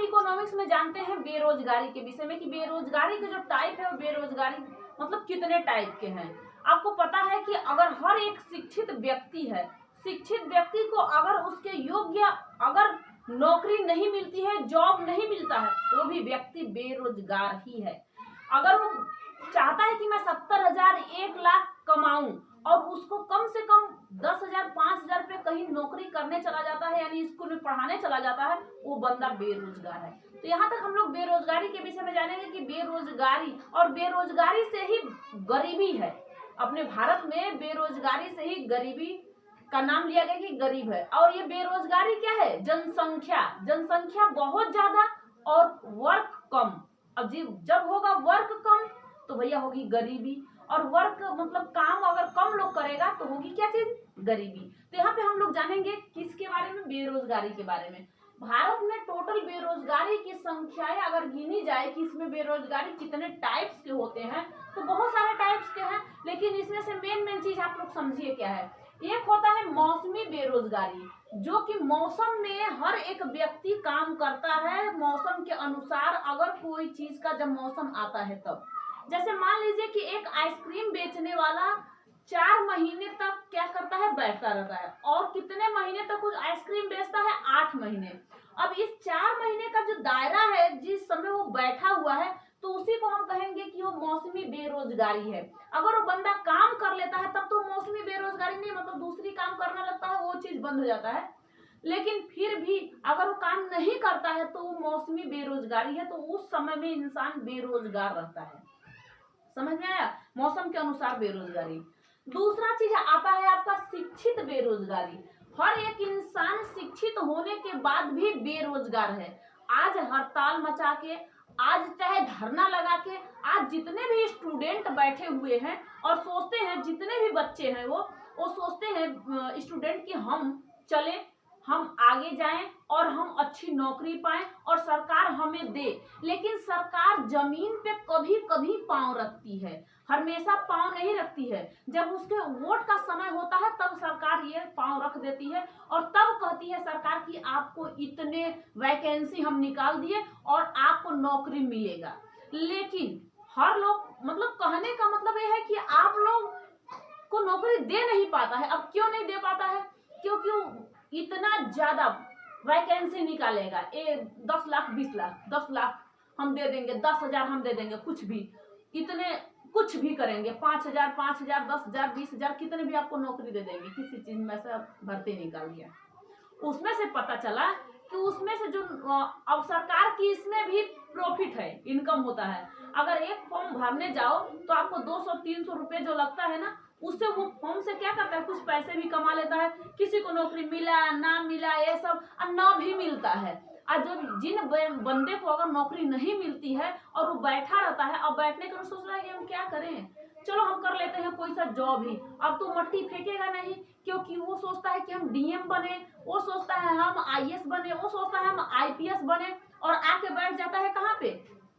Economics में जानते हैं बेरोजगारी के विषय में कि बेरोजगारी के जो टाइप है वो बेरोजगारी मतलब कितने टाइप के हैं। आपको पता है कि अगर हर एक शिक्षित व्यक्ति है, शिक्षित व्यक्ति को अगर उसके योग्य अगर नौकरी नहीं मिलती है, जॉब नहीं मिलता है, वो भी व्यक्ति बेरोजगार ही है। अगर वो चाहता है कि मैं 70,000 1,00,000 कमाऊं और उसको कम से कम 10,000 5,000 रुपये कहीं नौकरी करने चला जाता है, यानी स्कूल में पढ़ाने चला जाता है, वो बंदा बेरोजगार है। तो यहाँ तक हम लोग बेरोजगारी के विषय में जानेंगे कि बेरोजगारी और बेरोजगारी से ही गरीबी है। अपने भारत में बेरोजगारी से ही गरीबी का नाम लिया गया कि गरीब है। और ये बेरोजगारी क्या है? जनसंख्या बहुत ज्यादा और वर्क कम। अब जब होगा वर्क कम तो भैया होगी गरीबी, और वर्क मतलब काम अगर कम लोग करेगा तो होगी क्या चीज? गरीबी। तो यहाँ पे हम लोग जानेंगे किसके बारे में? बेरोजगारी के बारे में। भारत में टोटल बेरोजगारी की संख्याएं अगर गिनी जाए कि इसमें बेरोजगारी कितने टाइप्स के होते हैं, तो बहुत सारे टाइप्स के हैं, लेकिन इसमें से मेन चीज आप लोग समझिए क्या है। एक होता है मौसमी बेरोजगारी, जो कि मौसम में हर एक व्यक्ति काम करता है मौसम के अनुसार। अगर कोई चीज का जब मौसम आता है तब, जैसे मान लीजिए कि एक आइसक्रीम बेचने वाला 4 महीने तक क्या करता है? बैठता रहता है। और कितने महीने तक कुछ आइसक्रीम बेचता है? 8 महीने। अब इस 4 महीने का जो दायरा है, जिस समय वो बैठा हुआ है, तो उसी को हम कहेंगे कि वो मौसमी बेरोजगारी है। अगर वो बंदा काम कर लेता है तब तो मौसमी बेरोजगारी नहीं, मतलब दूसरी काम करने लगता है, वो चीज बंद हो जाता है। लेकिन फिर भी अगर वो काम नहीं करता है तो वो मौसमी बेरोजगारी है, तो उस समय में इंसान बेरोजगार रहता है। समझ में आया? मौसम के अनुसार बेरोजगारी। दूसरा चीज आता है आपका शिक्षित बेरोजगारी। हर एक इंसान शिक्षित होने के बाद भी बेरोजगार है। आज हड़ताल मचा के, आज चाहे धरना लगा के, आज जितने भी स्टूडेंट बैठे हुए हैं और सोचते हैं, जितने भी बच्चे हैं वो सोचते हैं स्टूडेंट कि हम चले, हम आगे जाएं और हम अच्छी नौकरी पाएं और सरकार हमें दे। लेकिन सरकार जमीन पे कभी कभी पांव रखती है, हमेशा पांव नहीं रखती है। जब उसके वोट का समय होता है तब सरकार ये पांव रख देती है और तब कहती है सरकार कि आपको इतने वैकेंसी हम निकाल दिए और आपको नौकरी मिलेगा। लेकिन हर लोग मतलब कहने का मतलब ये है कि आप लोग को नौकरी दे नहीं पाता है। अब क्यों नहीं दे पाता है? क्योंकि इतना ज्यादा वैकेंसी निकालेगा, 10 लाख 20 लाख 10 लाख हम दे देंगे, 10,000 हम दे देंगे, कुछ भी इतने कुछ भी करेंगे, 5,000 5,000 10,000 20,000 कितने भी आपको नौकरी दे देंगे। किसी चीज में से भर्ती निकाल दिया, उसमें से पता चला कि उसमें से जो अब सरकार की इसमें भी प्रॉफिट है, इनकम होता है। अगर एक फॉर्म भरने जाओ तो आपको 200-300 रुपए जो लगता है ना, उससे वो फॉर्म से क्या करता है? कुछ पैसे भी कमा लेता है। किसी को नौकरी मिला ना मिला ये सब, और ना भी मिलता है। और जो जिन बंदे को अगर नौकरी नहीं मिलती है और वो बैठा रहता है, अब बैठने का सोच रहा है कि हम क्या करें, चलो हम कर लेते हैं कोई सा जॉब ही। अब तो मट्टी फेंकेगा नहीं, क्योंकि वो सोचता है कि हम डीएम बने, वो सोचता है हम आईएएस बने, वो सोचता है हम आईपीएस बने, और आके बैठ जाता है कहाँ पे?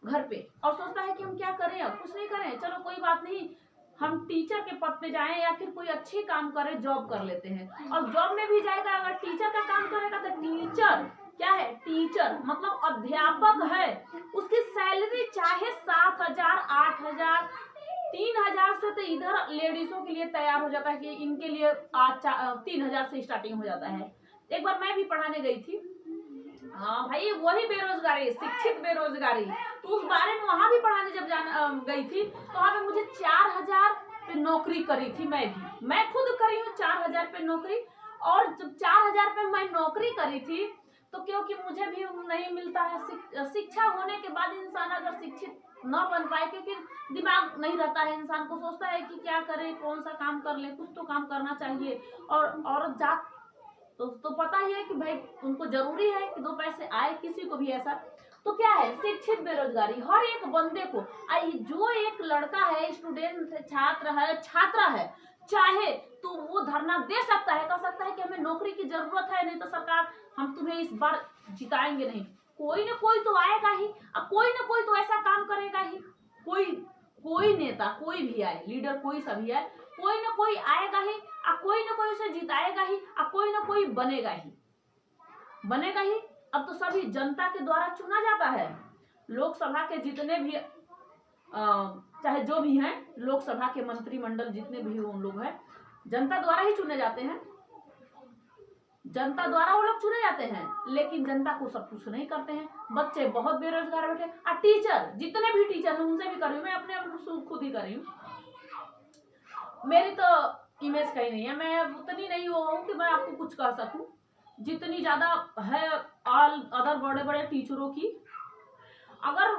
घर पे, और सोचता है कि हम क्या करें, अब कुछ नहीं करें, चलो कोई बात नहीं, हम टीचर के पद पे जाएं या फिर कोई अच्छी काम करें, जॉब कर लेते हैं। और जॉब में भी जाएगा, अगर टीचर का काम करेगा तो टीचर क्या है? टीचर मतलब अध्यापक है, उसकी सैलरी चाहे 7,000 8,000 3,000 से, तो इधर लेडीजों के लिए तैयार हो जाता है कि इनके लिए 3,000 से स्टार्टिंग हो जाता है। एक बार मैं भी पढ़ाने गई थी, हाँ भाई वही बेरोजगारी, शिक्षित बेरोजगारी, तो उस बारे में वहां भी पढ़ाने जब गई थी तो वहां पे मुझे 4,000 पे नौकरी करी थी। मैं खुद करी हूँ 4,000 पे नौकरी। और जब 4,000 पे मैं नौकरी करी थी तो क्योंकि मुझे भी नहीं मिलता है, शिक्षा होने के बाद इंसान अगर शिक्षित न बन पाए, क्योंकि दिमाग नहीं रहता है, इंसान को सोचता है कि क्या करे, कौन सा काम कर ले, कुछ तो काम करना चाहिए। और औरत जात तो पता ही है कि भाई उनको जरूरी है कि 2 पैसे आए, किसी को भी ऐसा। तो क्या है? शिक्षित बेरोजगारी हर एक बंदे को, जो एक लड़का है, स्टूडेंट है, छात्रा है, चाहे तो वो धरना दे सकता है, कह सकता है कि हमें नौकरी की जरूरत है, नहीं तो सरकार हम तुम्हें इस बार जिताएंगे नहीं। कोई ना कोई तो आएगा ही, अब कोई ना कोई तो ऐसा काम करेगा ही। कोई नेता कोई भी आए, लीडर कोई सा भी आए, कोई ना कोई आएगा ही, कोई ना कोई उसे जिताएगा ही, कोई ना कोई बनेगा ही। अब तो सभी जनता के द्वारा चुना जाता है। लोकसभा के जितने भी चाहे जो भी हैं, लोकसभा के मंत्रिमंडल जितने भी उन लोग हैं, जनता द्वारा ही चुने जाते हैं, जनता द्वारा वो लोग चुने जाते हैं। लेकिन जनता को सब कुछ नहीं करते हैं। बच्चे बहुत बेरोजगार बैठे, और टीचर जितने भी टीचर हैं उनसे भी कर रही हूँ मैं, अपने खुद ही कर रही हूँ। मेरी तो इमेज कहीं नहीं है, मैं उतनी नहीं वो हूँ कि मैं आपको कुछ कह सकूं जितनी ज्यादा है ऑल अदर बड़े बड़े टीचरों की। अगर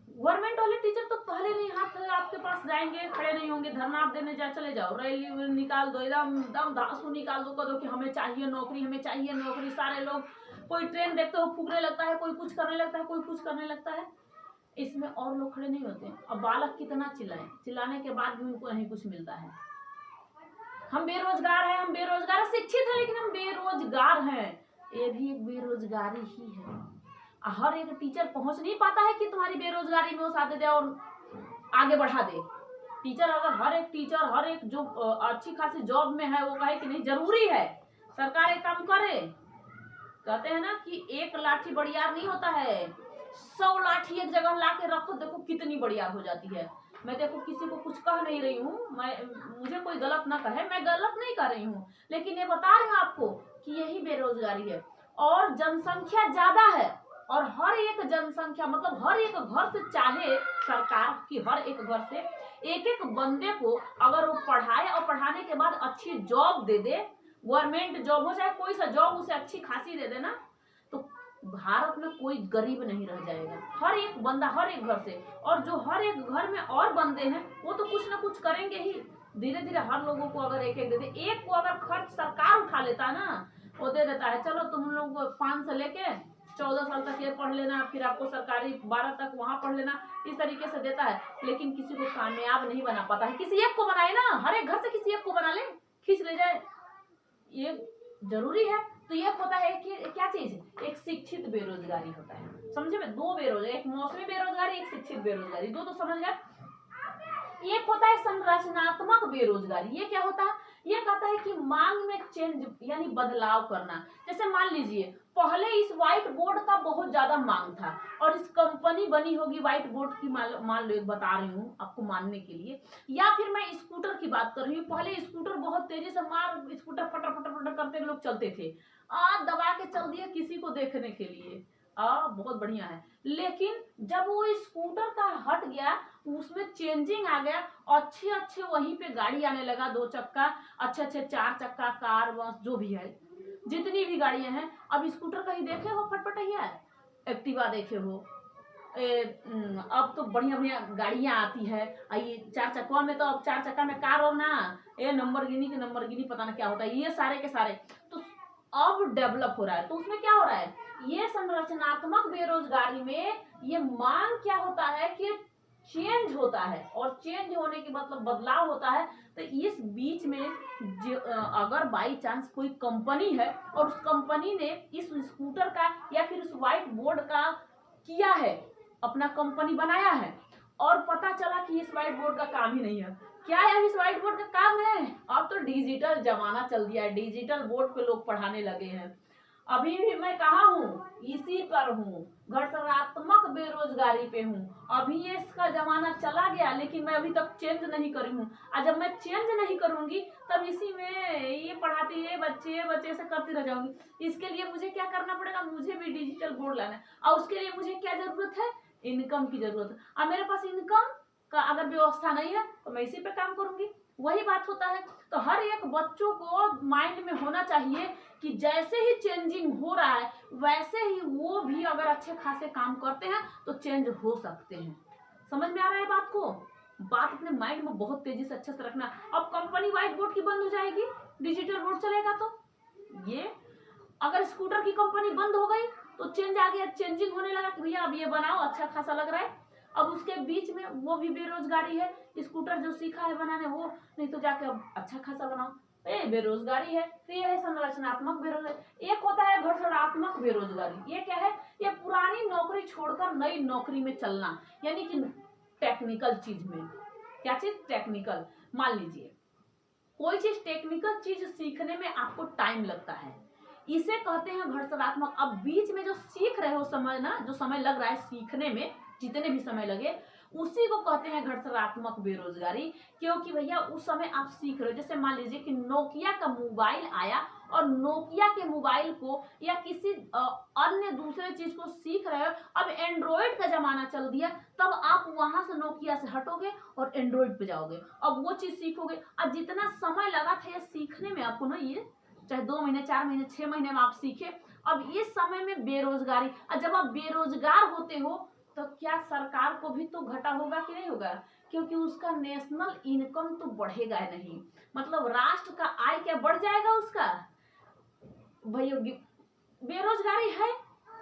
गवर्नमेंट वाले टीचर तो पहले नहीं हाथ आपके पास जाएंगे, खड़े नहीं होंगे, धरना आप देने चले जाओ, रैली निकाल दो, एकदम दम धांसू निकाल दो, कह दो कि हमें चाहिए नौकरी, हमें चाहिए नौकरी। सारे लोग, कोई ट्रेन देखते हो फूकने लगता है, कोई कुछ करने लगता है, कोई कुछ करने लगता है। इसमें और लोग खड़े नहीं होते। अब बालक कितना चिल्लाए, चिल्लाने के बाद भी उनको नहीं कुछ मिलता है। हम बेरोजगार हैं, हम बेरोजगार है, शिक्षित है लेकिन हम बेरोजगार हैं, ये भी एक बेरोजगारी ही है। हर एक टीचर पहुंच नहीं पाता है कि तुम्हारी बेरोजगारी में वो साथ दे और आगे बढ़ा दे। टीचर अगर हर एक टीचर, हर एक जो अच्छी खासी जॉब में है वो कहे कि नहीं जरूरी है सरकार एक काम करे, कहते हैं ना कि एक लाठी बड़ियार नहीं होता है, 100 लाठी एक जगह ला के रखो, देखो कितनी बड़ियार हो जाती है। मैं देखो किसी को कुछ कह नहीं रही हूँ, मुझे कोई गलत ना कहे, मैं गलत नहीं कर रही हूँ, लेकिन ये बता रही हूँ आपको कि यही बेरोजगारी है। और जनसंख्या ज्यादा है, और हर एक जनसंख्या मतलब हर एक घर से चाहे सरकार की हर एक घर से एक एक बंदे को अगर वो पढ़ाए और पढ़ाने के बाद अच्छी जॉब दे दे, गवर्नमेंट जॉब हो चाहे कोई सा जॉब उसे अच्छी खासी दे देना, तो भारत में कोई गरीब नहीं रह जाएगा। हर एक बंदा हर एक घर से, और जो हर एक घर में और बंदे हैं वो तो कुछ ना कुछ करेंगे ही। धीरे धीरे हर लोगों को अगर एक एक दे दे, एक को अगर खर्च सरकार उठा लेता ना, वो दे देता है चलो तुम लोग 5 से लेके 14 साल तक ये पढ़ लेना, फिर आपको सरकारी 12 तक वहां पढ़ लेना, इस तरीके से देता है। लेकिन किसी को कामयाब नहीं बना पाता है। किसी एक को बनाए ना, हर एक घर से किसी एक को बना ले, खींच ले जाए, ये जरूरी है। तो ये होता है कि क्या चीज, एक शिक्षित बेरोजगारी होता है। समझे में, 2 बेरोजगारी, एक मौसमी बेरोजगारी, एक शिक्षित बेरोजगारी, 2 तो समझ गए। एक होता है संरचनात्मक बेरोजगारी। ये क्या होता है, ये कहता है कि मांग में चेंज यानी बदलाव करना। जैसे मान लीजिए पहले इस व्हाइट बोर्ड का बहुत ज्यादा मांग था और इस कंपनी बनी होगी व्हाइट बोर्ड की, मान लो एक बता रही हूँ आपको मानने के लिए। या फिर मैं स्कूटर की बात कर रही हूँ, पहले स्कूटर बहुत तेजी से स्कूटर फटर फटर फटर करते लोग चलते थे, दबा के चल दिया किसी को देखने के लिए, बहुत बढ़िया है। लेकिन जब वो स्कूटर का हट गया, उसमें चेंजिंग आ गया, अच्छे अच्छे वहीं पे गाड़ी आने लगा, 2 चक्का, अच्छे अच्छे 4 चक्का, कार, बस जो भी है, जितनी भी गाड़ियां हैं। अब स्कूटर कहीं देखे हो फटफटैया, एक्टिवा देखे हो, अब तो बढ़िया बढ़िया गाड़ियां आती है। ये 4 चक्कों में तो अब 4 चक्का में कार और ना नंबरगिनी पता ना क्या होता है, ये सारे के सारे तो अब डेवलप हो रहा है। तो उसमें क्या हो रहा है, ये संरचनात्मक बेरोजगारी में ये मांग क्या होता है कि चेंज होता है, और चेंज होने के मतलब बदलाव होता है। तो इस बीच में अगर बाई चांस कोई कंपनी है और उस कंपनी ने इस स्कूटर का या फिर उस व्हाइट बोर्ड का किया है, अपना कंपनी बनाया है, और पता चला कि इस व्हाइट बोर्ड का काम ही नहीं है, क्या है इस व्हाइट बोर्ड का काम है, अब तो डिजिटल जमाना चल दिया है, डिजिटल बोर्ड पे लोग पढ़ाने लगे हैं। अभी भी मैं कहाँ हूँ, इसी पर हूँ, घटनात्मक बेरोजगारी पे हूँ। अभी ये इसका जमाना चला गया, लेकिन मैं अभी तक चेंज नहीं करी हूँ। और जब मैं चेंज नहीं करूंगी तब इसी में ये पढ़ाती है बच्चे से करती रह जाऊंगी। इसके लिए मुझे क्या करना पड़ेगा, मुझे भी डिजिटल बोर्ड लाना है, और उसके लिए मुझे क्या जरूरत है, इनकम की जरूरत है। और मेरे पास इनकम का अगर व्यवस्था नहीं है तो मैं इसी पे काम करूंगी। वही बात होता है। तो हर एक बच्चों को माइंड में होना चाहिए कि जैसे ही चेंजिंग हो रहा है वैसे ही वो भी अगर अच्छे खासे काम करते हैं तो चेंज हो सकते हैं। समझ में आ रहा है बात को, बात अपने माइंड में बहुत तेजी से अच्छे से रखना। अब कंपनी व्हाइट बोर्ड की बंद हो जाएगी, डिजिटल बोर्ड चलेगा, तो ये अगर स्कूटर की कंपनी बंद हो गई तो चेंज आ गया, चेंजिंग होने लगा कि भैया अब ये बनाओ, अच्छा खासा लग रहा है। अब उसके बीच में वो भी बेरोजगारी है, स्कूटर जो सीखा है बनाने वो नहीं तो जाके अब अच्छा खासा बनाओ, बेरोजगारी है। तो ये है संरचनात्मक बेरोजगारी। एक होता है घटनात्मक बेरोजगारी। ये क्या है, ये पुरानी नौकरी छोड़कर नई नौकरी में चलना, यानी कि टेक्निकल चीज में। क्या चीज, टेक्निकल। मान लीजिए कोई चीज टेक्निकल चीज सीखने में आपको टाइम लगता है, इसे कहते हैं घर्षणात्मक। अब बीच में जो सीख रहे हो समय ना, जो समय लग रहा है सीखने में, जितने भी समय लगे, उसी को कहते हैं घर्षणात्मक बेरोजगारी। क्योंकि भैया उस समय आप सीख रहे हो, जैसे मान लीजिए कि नोकिया का मोबाइल आया और नोकिया के मोबाइल को या किसी अन्य दूसरे चीज को सीख रहे हो, अब एंड्रॉइड का जमाना चल दिया, तब आप वहां से नोकिया से हटोगे और एंड्रॉइड पे जाओगे, अब वो चीज सीखोगे। अब जितना समय लगा था ये सीखने में आपको ना, ये चाहे 2 महीने 4 महीने 6 महीने में आप सीखे, अब इस समय में बेरोजगारी, और जब आप बेरोजगार होते हो तो क्या सरकार को भी तो घाटा होगा कि नहीं होगा? क्योंकि उसका नेशनल इनकम तो बढ़ेगा नहीं, मतलब राष्ट्र का आय क्या बढ़ जाएगा उसका? भैया बेरोजगारी है,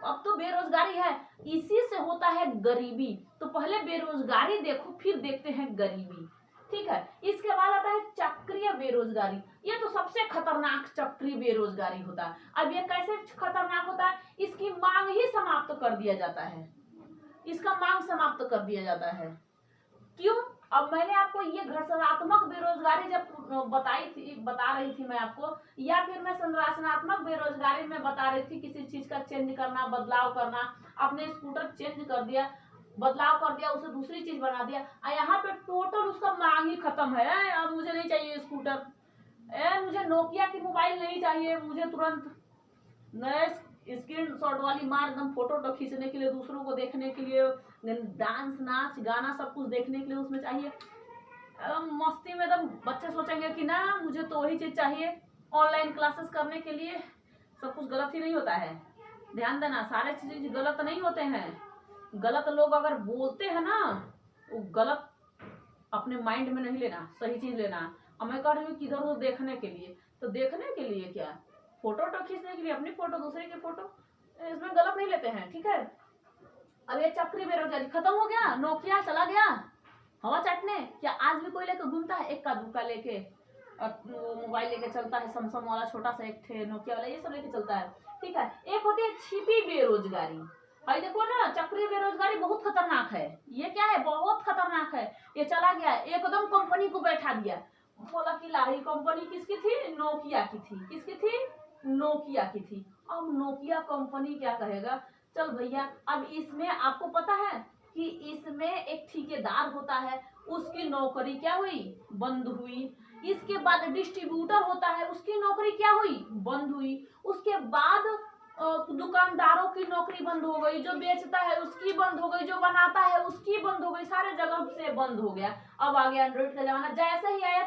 अब तो बेरोजगारी है, इसी से होता है गरीबी। तो पहले बेरोजगारी देखो, फिर देखते हैं गरीबी, ठीक है। इसके बाद आता है चक्रीय बेरोजगारी। ये तो सबसे खतरनाक चक्रीय बेरोजगारी होता है। अब ये कैसे खतरनाक होता है? इसकी मांग ही समाप्त कर दिया जाता है, इसका मांग समाप्त कर दिया जाता है। क्यों? अब मैंने आपको ये घर्षणात्मक बेरोजगारी जब बता रही थी मैं आपको, या फिर मैं संरचनात्मक बेरोजगारी में बता रही थी, किसी चीज का चेंज करना, बदलाव करना, आपने स्कूटर चेंज कर दिया, बदलाव कर दिया, उसे दूसरी चीज बना दिया, यहाँ पे टोटल उसका मांग ही खत्म है। अब मुझे नहीं चाहिए स्कूटर, मुझे नोकिया की मोबाइल नहीं चाहिए, मुझे तुरंत नए स्क्रीन शॉट वाली मार एकदम फोटो खींचने के लिए, दूसरों को देखने के लिए, डांस नाच गाना सब कुछ देखने के लिए उसमें चाहिए। मस्ती में एकदम बच्चे सोचेंगे कि ना मुझे तो वही चीज चाहिए। ऑनलाइन क्लासेस करने के लिए सब कुछ गलत ही नहीं होता है, ध्यान देना, सारे चीज गलत नहीं होते हैं। गलत लोग अगर बोलते हैं ना, वो गलत अपने माइंड में नहीं लेना, सही चीज लेना। अब मैं कह रही हूँ किधर उधर देखने के लिए, तो देखने के लिए क्या, फोटो खींचने के लिए अपनी फोटो, दूसरे की फोटो, इसमें गलत नहीं लेते हैं, ठीक है। अब ये चक्री बेरोजगारी खत्म हो गया, नोकिया चला गया हवा चाटने। क्या आज भी कोई लेकर घूमता है? एक का दुका लेके मोबाइल लेके चलता है, सैमसंग वाला छोटा सा, एक थे नोकिया वाला, ये सब लेके चलता है, ठीक है। एक होती है छिपी बेरोजगारी। भाई देखो ना, चक्रीय बेरोजगारी बहुत खतरनाक है। ये क्या है? बहुत खतरनाक है। ये चला गया, एकदम कंपनी को बैठा दिया, बोला कि ला, कंपनी किसकी थी? नोकिया की थी। किसकी थी? नोकिया की थी। अब नोकिया कंपनी क्या कहेगा, चल भैया, अब इसमें आपको पता है कि इसमें एक ठेकेदार होता है, उसकी नौकरी क्या हुई? बंद हुई। इसके बाद डिस्ट्रीब्यूटर होता है, उसकी नौकरी क्या हुई? बंद हुई। उसके बाद दुकानदारों की नौकरी बंद हो गई, जो बेचता है उसकी बंद हो गई, जो बनाता है उसकी बंद हो गई, सारे जगह से बंद हो गया। अब आ गया एंड्रॉइड का जमाना, जैसे ही आया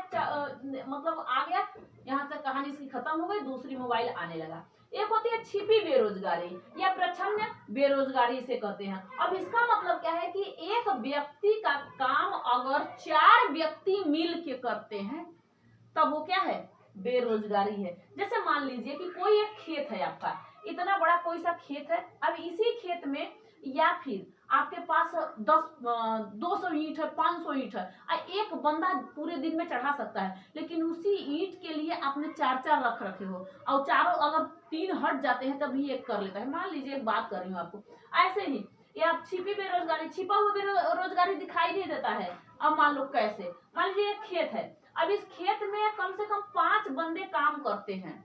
मतलब आ गया, यहाँ से कहानी इसकी खत्म हो गई, दूसरी मोबाइल आने लगा। एक होती है छिपी बेरोजगारी या प्रच्छन्न बेरोजगारी इसे कहते हैं। अब इसका मतलब क्या है कि एक व्यक्ति का काम अगर 4 व्यक्ति मिल के करते हैं तब वो क्या है? बेरोजगारी है। जैसे मान लीजिए कि कोई एक खेत है आपका, इतना बड़ा कोई सा खेत है, अब इसी खेत में या फिर आपके पास 200 ईंट है, 500 ईंट है, एक बंदा पूरे दिन में चढ़ा सकता है, लेकिन उसी ईंट के लिए आपने 4 रख रखे हो, और चारों अगर 3 हट जाते हैं तभी एक कर लेता है। मान लीजिए, एक बात कर रही हूँ आपको, ऐसे ही ये आप छिपी बेरोजगारी, छिपा हुआ बेरोजगारी दिखाई नहीं देता है। अब मान लो कैसे, मान लीजिए एक खेत है, अब इस खेत में कम से कम 5 बंदे काम करते हैं,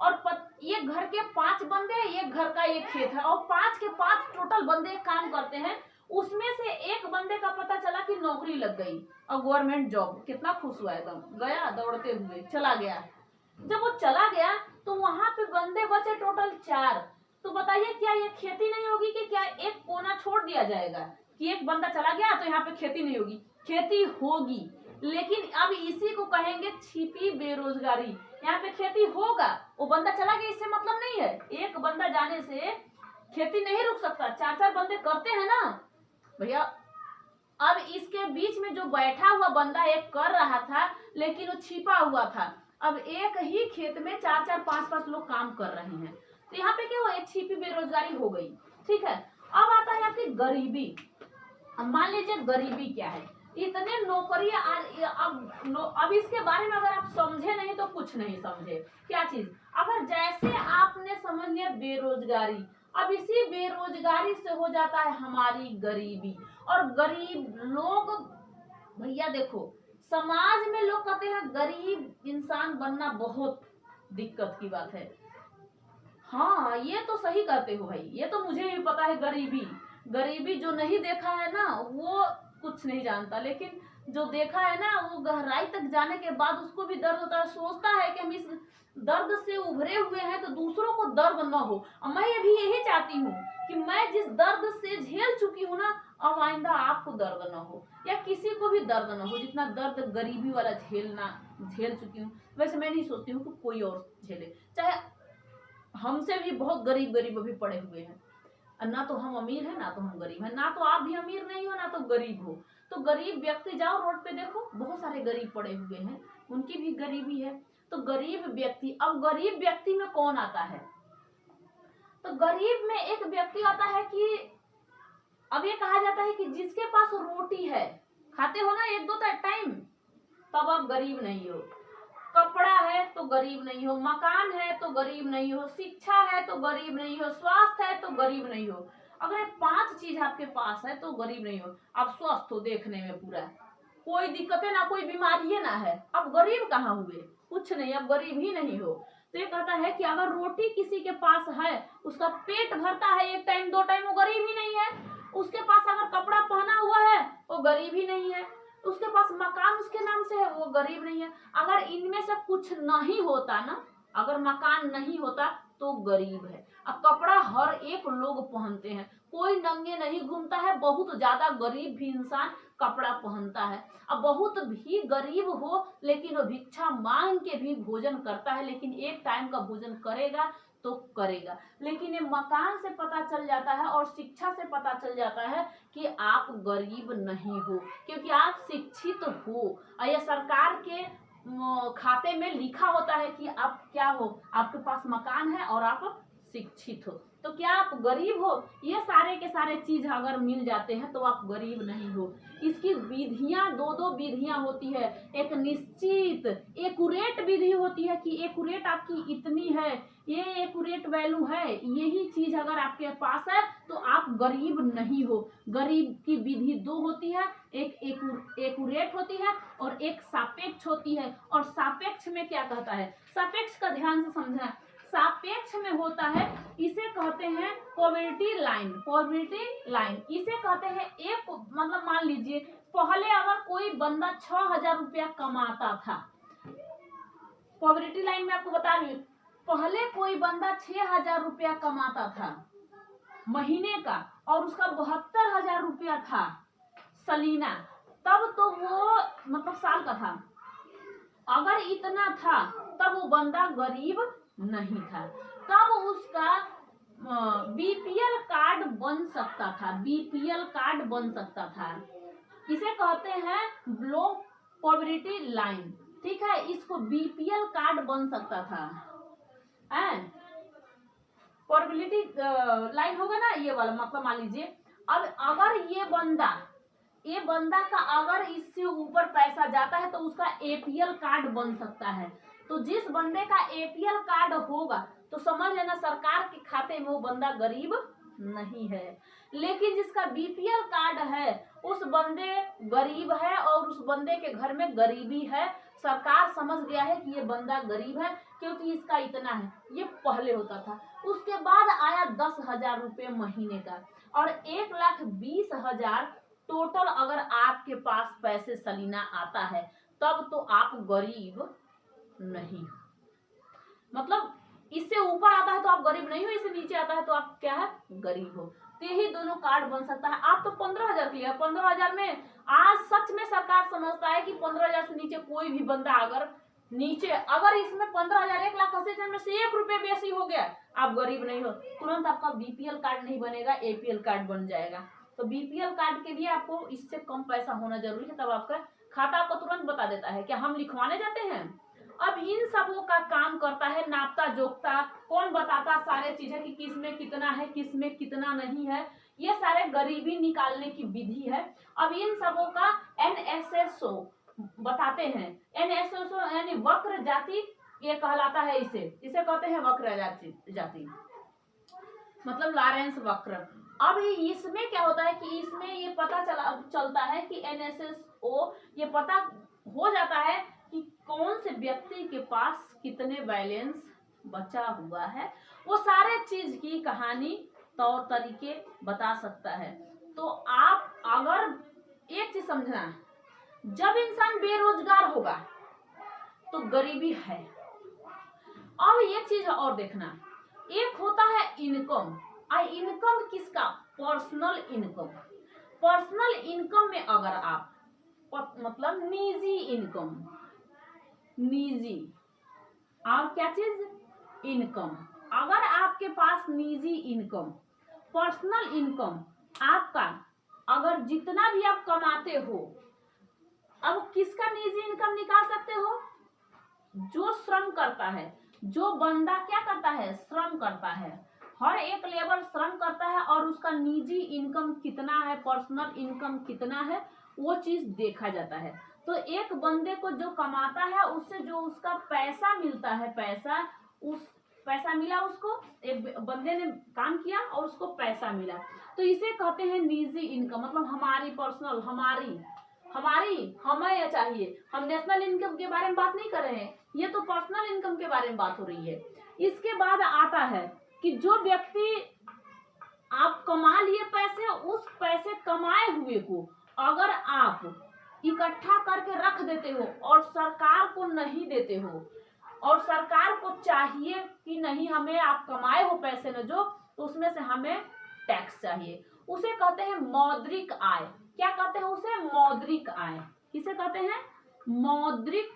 और ये घर के 5 बंदे, ये घर का एक खेत है, और 5 के 5 टोटल बंदे काम करते हैं। उसमें से एक बंदे का पता चला कि नौकरी लग गई और गवर्नमेंट जॉब, कितना खुश हुआ, एकदम गया दौड़ते हुए, चला गया। जब वो चला गया तो वहां पे बंदे बचे टोटल 4। तो बताइए क्या ये खेती नहीं होगी कि क्या एक कोना छोड़ दिया जाएगा कि एक बंदा चला गया तो यहाँ पे खेती नहीं होगी? खेती होगी, लेकिन अब इसी को कहेंगे छिपी बेरोजगारी। यहाँ पे खेती होगा, वो बंदा चला गया इससे मतलब नहीं है, एक बंदा जाने से खेती नहीं रुक सकता, 4 बंदे करते हैं ना भैया। अब इसके बीच में जो बैठा हुआ बंदा एक कर रहा था, लेकिन वो छिपा हुआ था। अब एक ही खेत में 4 5 लोग काम कर रहे हैं, तो यहाँ पे क्या हुआ? एक छिपी बेरोजगारी हो गई, ठीक है। अब आता है आपकी गरीबी। अब मान लीजिए गरीबी क्या है, इतने नौकरियां अब इसके बारे में अगर आप समझे नहीं तो कुछ नहीं समझे। क्या चीज? अगर जैसे आपने समझ लिया बेरोजगारी, अब इसी बेरोजगारी से हो जाता है हमारी गरीबी। और गरीब लोग, भैया देखो, समाज में लोग कहते हैं गरीब इंसान बनना बहुत दिक्कत की बात है। हाँ, ये तो सही कहते हो भाई, ये तो मुझे भी पता है। गरीबी गरीबी जो नहीं देखा है ना वो कुछ नहीं जानता, लेकिन जो देखा है ना वो गहराई तक जाने के बाद उसको भी दर्द होता है, सोचता है कि हम इस दर्द से उभरे हुए हैं तो दूसरों को दर्द न हो। और मैं भी यही चाहती हूँ कि मैं जिस दर्द से झेल चुकी हूँ ना, अब आइंदा आपको दर्द न हो या किसी को भी दर्द न हो, जितना दर्द गरीबी वाला झेल चुकी हूँ। वैसे मैं नहीं सोचती हूँ कि कोई और झेले, चाहे हमसे भी बहुत गरीब गरीब अभी पड़े हुए हैं। ना तो हम अमीर हैं ना तो हम गरीब हैं, ना तो आप भी अमीर नहीं हो ना तो गरीब हो। तो गरीब व्यक्ति जाओ रोड पे देखो, बहुत सारे गरीब पड़े हुए हैं, उनकी भी गरीबी है। तो गरीब व्यक्ति, अब गरीब व्यक्ति में कौन आता है? तो गरीब में एक व्यक्ति आता है कि अब ये कहा जाता है कि जिसके पास रोटी है, खाते हो ना एक दो टाइम, तब आप गरीब नहीं हो। कपड़ा है तो गरीब नहीं हो, मकान है तो गरीब नहीं हो, शिक्षा है तो गरीब नहीं हो, स्वास्थ्य है तो गरीब नहीं हो। अगर ये 5 चीज आपके पास है तो गरीब नहीं हो। आप स्वस्थ हो देखने में पूरा, कोई दिक्कत है ना, कोई बीमारी है ना है, अब गरीब कहाँ हुए? कुछ नहीं, अब गरीब ही नहीं हो। तो ये कहता है कि अगर रोटी किसी के पास है, उसका पेट भरता है एक टाइम दो टाइम, वो गरीब ही नहीं है। उसके पास अगर कपड़ा पहना हुआ है वो गरीब ही नहीं है। उसके पास मकान उसके नाम से है वो गरीब नहीं है। अगर इनमें से कुछ नहीं होता ना, अगर मकान नहीं होता तो गरीब है। अब कपड़ा हर एक लोग पहनते हैं, कोई नंगे नहीं घूमता है। बहुत ज्यादा गरीब भी इंसान कपड़ा पहनता है। अब बहुत भी गरीब हो लेकिन वो भिक्षा मांग के भी भोजन करता है, लेकिन एक टाइम का भोजन करेगा तो करेगा। लेकिन ये मकान से पता चल जाता है और शिक्षा से पता चल जाता है कि आप गरीब नहीं हो, क्योंकि आप शिक्षित हो और ये सरकार के खाते में लिखा होता है कि आप क्या हो, आपके पास मकान है और आप शिक्षित हो। तो क्या आप गरीब हो? ये सारे के सारे चीज अगर मिल जाते हैं तो आप गरीब नहीं हो। इसकी विधियां दो विधियां होती है, एक निश्चित एक्यूरेट विधि होती है कि एक्यूरेट आपकी इतनी है, ये एक्यूरेट वैल्यू है, यही चीज अगर आपके पास है तो आप गरीब नहीं हो। गरीब की विधि 2 होती है, एक एक्यूरेट होती है और एक सापेक्ष होती है। और सापेक्ष में क्या कहता है? सापेक्ष का ध्यान से समझना। सापेक्ष में होता है, इसे कहते हैं पॉवर्टी लाइन। पॉवर्टी लाइन इसे कहते हैं, एक मतलब मान लीजिए पहले अगर कोई बंदा 6,000 रुपया कमाता था, पॉवर्टी लाइन में आपको बता रही हूँ, पहले कोई बंदा 6,000 रुपया कमाता था महीने का और उसका 72,000 रुपया था सलीना, तब तो वो मतलब साल का था। अगर इतना था तब वो बंदा गरीब नहीं था, तब उसका बीपीएल कार्ड बन सकता था। बीपीएल कार्ड बन सकता था, इसे कहते हैं लो पॉवर्टी लाइन। ठीक है, इसको बीपीएल कार्ड बन सकता था। पॉवर्टी लाइन होगा ना ये वाला, मतलब मान लीजिए अब अगर ये बंदा का अगर इससे ऊपर पैसा जाता है तो उसका एपीएल कार्ड बन सकता है। तो जिस बंदे का एपीएल कार्ड होगा तो समझ लेना सरकार के खाते में वो बंदा गरीब नहीं है। लेकिन जिसका बीपीएल कार्ड है उस बंदे गरीब है और उस बंदे के घर में गरीबी है। सरकार समझ गया है कि ये बंदा गरीब है क्योंकि इसका इतना है। ये पहले होता था। उसके बाद आया 10,000 रुपये महीने का और 1,20,000 टोटल अगर आपके पास पैसे सलीना आता है तब तो आप गरीब नहीं हो। मतलब इससे ऊपर आता है तो आप गरीब नहीं हो, इससे नीचे आता है तो आप क्या है? गरीब हो। तो यही दोनों कार्ड बन सकता है। आप तो 15,000 क्लियर, 15,000 में आज सच में सरकार समझता है कि 15,000 से नीचे कोई भी बंदा अगर इसमें 15,000 1,80,000 में से 1 रुपये बेसी हो गया, आप गरीब नहीं हो। तुरंत आपका बीपीएल कार्ड नहीं बनेगा, एपीएल कार्ड बन जाएगा। तो बीपीएल कार्ड के लिए आपको इससे कम पैसा होना जरूरी है, तब आपका खाता आपको तुरंत बता देता है। क्या हम लिखवाने जाते हैं? अब इन सबों का काम करता है नापता जोखता, कौन बताता सारे चीजें कि किसमें कितना है किसमें कितना नहीं है। ये सारे गरीबी निकालने की विधि है। अब इन सबों का एनएसएसओ बताते हैं। एनएसएसओ यानी वक्र जाति ये कहलाता है। इसे कहते हैं वक्र जाति मतलब लॉरेंस वक्र। अब इसमें क्या होता है कि इसमें ये पता चलता है कि एनएसएसओ ये पता हो जाता है कि कौन से व्यक्ति के पास कितने बैलेंस बचा हुआ है, वो सारे चीज की कहानी तौर तरीके बता सकता है। तो आप अगर एक चीज समझना, जब इंसान बेरोजगार होगा तो गरीबी है। अब एक चीज और देखना, एक होता है इनकम, और इनकम किसका? Personal income. पर्सनल इनकम में अगर आप मतलब निजी इनकम, निजी और क्या चीज? इनकम। अगर आपके पास निजी इनकम, पर्सनल इनकम आपका अगर जितना भी आप कमाते हो, अब किसका निजी इनकम निकाल सकते हो? जो श्रम करता है, जो बंदा क्या करता है? श्रम करता है, हर एक लेबर श्रम करता है और उसका निजी इनकम कितना है, पर्सनल इनकम कितना है, वो चीज देखा जाता है। तो एक बंदे को जो कमाता है उससे जो उसका पैसा मिलता है, पैसा मिला उसको, एक बंदे ने काम किया और उसको पैसा मिला, तो इसे कहते हैं निजी इनकम। मतलब हमारी पर्सनल, हमें चाहिए। हम नेशनल इनकम के बारे में बात नहीं कर रहे हैं, ये तो पर्सनल इनकम के बारे में बात हो रही है। इसके बाद आता है कि जो व्यक्ति आप कमा लिए पैसे, उस पैसे कमाए हुए को अगर आप इकट्ठा करके रख देते हो और सरकार को नहीं देते हो, और सरकार को चाहिए कि नहीं, हमें आप कमाए हो पैसे न जो, तो उसमें से हमें टैक्स चाहिए, उसे कहते हैं मौद्रिक आय। क्या कहते हैं उसे? मौद्रिक आय। किसे कहते हैं? मौद्रिक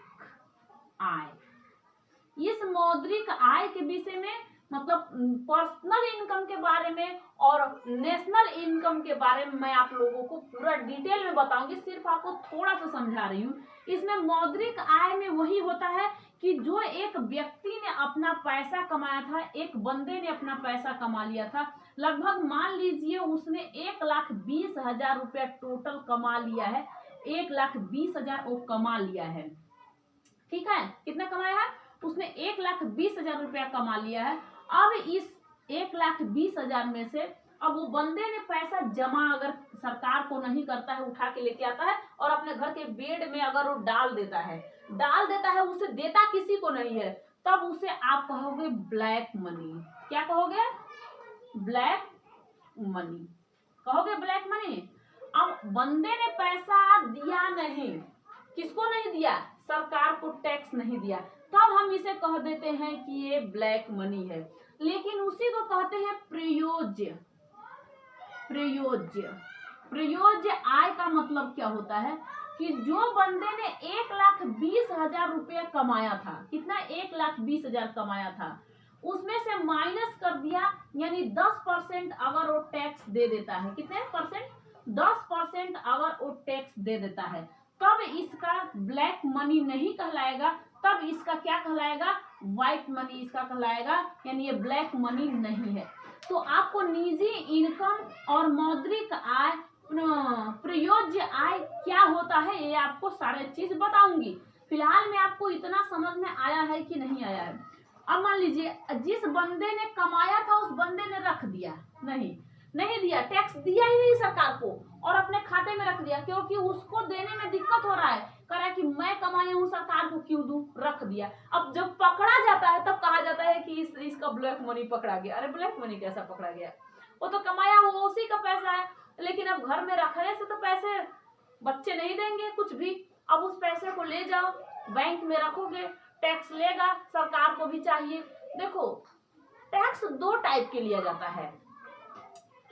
आय। इस मौद्रिक आय के विषय में मतलब पर्सनल इनकम के बारे में और नेशनल इनकम के बारे में मैं आप लोगों को पूरा डिटेल में बताऊंगी, सिर्फ आपको थोड़ा सा समझा रही हूँ। इसमें मौद्रिक आय में वही होता है कि जो एक व्यक्ति ने अपना पैसा कमाया था, एक बंदे ने अपना पैसा कमा लिया था, लगभग मान लीजिए उसने 1,20,000 रुपया टोटल कमा लिया है, 1,20,000 वो कमा लिया है। ठीक है, कितना कमाया है उसने? 1,20,000 रुपया कमा लिया है। अब इस 1,20,000 में से अब वो बंदे ने पैसा जमा अगर सरकार को नहीं करता है, उठा के लेके आता है और अपने घर के बेड में अगर वो डाल देता है, उसे देता किसी को नहीं है, तब उसे आप कहोगे ब्लैक मनी। क्या कहोगे? ब्लैक मनी कहोगे, ब्लैक मनी। अब बंदे ने पैसा दिया नहीं, किसको नहीं दिया? सरकार को टैक्स नहीं दिया, तब हम इसे कह देते हैं कि ये ब्लैक मनी है। लेकिन उसी को कहते हैं प्रयोज्य। प्रयोज्य आय का मतलब क्या होता है कि जो बंदे ने 1,20,000 रुपया कमाया था, कितना? 1,20,000 कमाया था, उसमें से माइनस कर दिया, यानी 10% अगर वो टैक्स दे देता है। कितने परसेंट? 10% अगर वो टैक्स दे देता है, तब इसका ब्लैक मनी नहीं कहलाएगा, तब इसका क्या कहलाएगा? व्हाइट मनी इसका कहलाएगा, यानी ये ब्लैक मनी नहीं है। तो आपको निजी इनकम और मौद्रिक आय, प्रयोज्य आय क्या होता है, ये आपको सारे चीज बताऊंगी। फिलहाल में आपको इतना समझ में आया है कि नहीं आया है? अब मान लीजिए जिस बंदे ने कमाया था उस बंदे ने रख दिया, नहीं दिया, टैक्स दिया ही नहीं सरकार को और अपने खाते में रख दिया, क्योंकि उसको देने में दिक्कत हो रहा है, कह रहा है कि मैं कमाया हूँ, सरकार को क्यों दूं, रख दिया। अब जब पकड़ा जाता है तब कहा जाता है कि इसका ब्लैक मनी पकड़ा गया। अरे ब्लैक मनी कैसा पकड़ा गया? वो तो कमाया वो उसी का पैसा है, लेकिन अब घर में रखने से तो पैसे बच्चे नहीं देंगे कुछ भी। अब उस पैसे को ले जाओ बैंक में रखोगे, टैक्स लेगा, सरकार को भी चाहिए। देखो, टैक्स दो टाइप के लिया जाता है,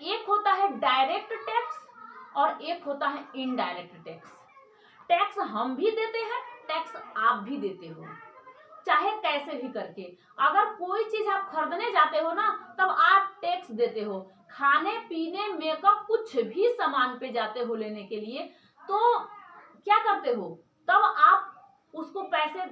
एक होता है डायरेक्ट टैक्स और एक होता है इनडायरेक्ट टैक्स। टैक्स हम भी देते हैं, टैक्स आप भी देते हो, चाहे कैसे भी करके। अगर कोई चीज आप खरीदने जाते हो ना, तब आप टैक्स देते हो। खाने पीने मेकअप कुछ भी सामान पे जाते हो लेने के लिए, तो क्या करते हो? तब आप उसको पैसे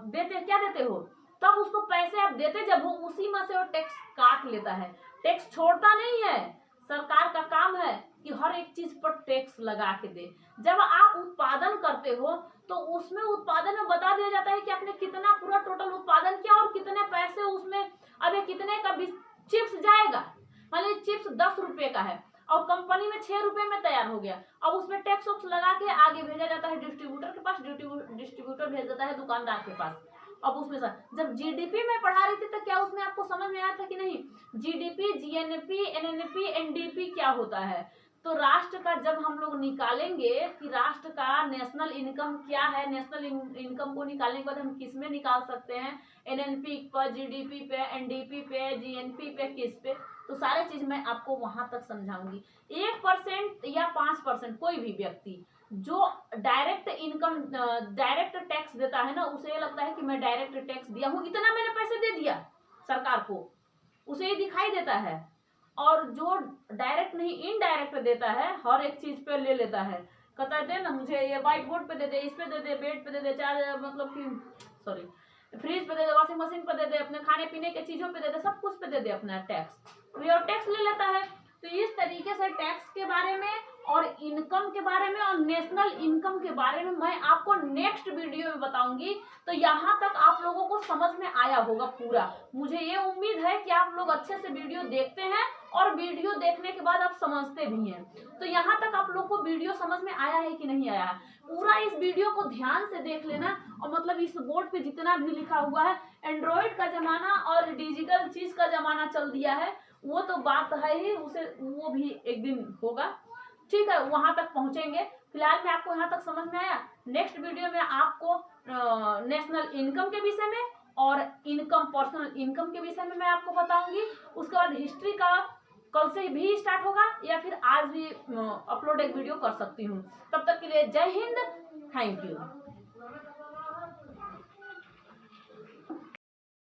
देते हो, तब उसको पैसे आप देते जब हो, उसी में से वो टैक्स काट लेता है। टैक्स छोड़ता नहीं है, सरकार का काम है कि हर एक चीज पर टैक्स लगा के दे। जब आप उत्पादन करते हो तो उसमें उत्पादन में बता दिया जाता है कि आपने कितना पूरा टोटल उत्पादन किया और कितने पैसे उसमें, अब कितने का चिप्स जाएगा। मान लीजिए चिप्स 10 रुपए का है और कंपनी में 6 रुपए में तैयार हो गया, अब उसमें टैक्स लगा के आगे भेजा जाता है डिस्ट्रीब्यूटर के पास, डिस्ट्रीब्यूटर भेज देता है दुकानदार के पास। अब उसमें जब जीडीपी में पढ़ा रही थी तो क्या उसमें आपको समझ में आया था कि नहीं? जीडीपी, जीएनपी, एनएनपी, एनडीपी क्या होता है? तो राष्ट्र का जब हम लोग निकालेंगे कि राष्ट्र का नेशनल इनकम क्या है, नेशनल इनकम को निकालने के बाद हम किस में निकाल सकते हैं, एनएनपी पर, जीडीपी पे, एनडीपी पे, जीएनपी पे, किस पे, तो सारे चीज मैं आपको वहां तक समझाऊंगी। 1% या 5% कोई भी व्यक्ति जो डायरेक्ट इनकम, डायरेक्ट टैक्स देता है ना, उसे ये लगता है कि मैं डायरेक्ट टैक्स दिया हूँ, इतना मैंने पैसे दे दिया सरकार को, उसे ये दिखाई देता है। और जो डायरेक्ट नहीं इनडायरेक्ट देता है, हर एक चीज पे ले लेता है, कहता है दे ना मुझे, ये व्हाइट बोर्ड पे दे दे, इस पे दे दे, बेड पे दे दे, चार मतलब कि सॉरी फ्रिज पे दे दे, वॉशिंग मशीन पे दे दे, अपने खाने पीने के चीजों पे दे दे, सब कुछ पे दे दे अपना टैक्स, तो टैक्स ले लेता है। तो इस तरीके से टैक्स के बारे में और इनकम के बारे में और नेशनल इनकम के बारे में मैं आपको नेक्स्ट वीडियो में बताऊंगी। तो यहाँ तक आप लोगों को समझ में आया होगा पूरा, मुझे ये उम्मीद है कि आप लोग अच्छे से वीडियो देखते हैं और वीडियो देखने के बाद आप समझते भी हैं। तो यहाँ तक आप लोग को वीडियो समझ में आया है कि नहीं आया है? पूरा इस वीडियो को ध्यान से देख लेना। और मतलब इस बोर्ड पे जितना भी लिखा हुआ है, एंड्रॉइड का जमाना और डिजिटल चीज का जमाना चल दिया है, वो तो बात है ही, उसे वो भी एक दिन होगा, ठीक है, वहां तक पहुंचेंगे। फिलहाल में आपको यहाँ तक समझ में आया? नेक्स्ट वीडियो में आपको नेशनल इनकम के विषय में और इनकम, पर्सनल इनकम के विषय में मैं आपको बताऊंगी। उसके बाद हिस्ट्री का कल से भी स्टार्ट होगा या फिर आज भी अपलोड एक वीडियो कर सकती हूँ। तब तक के लिए जय हिंद, थैंक यू।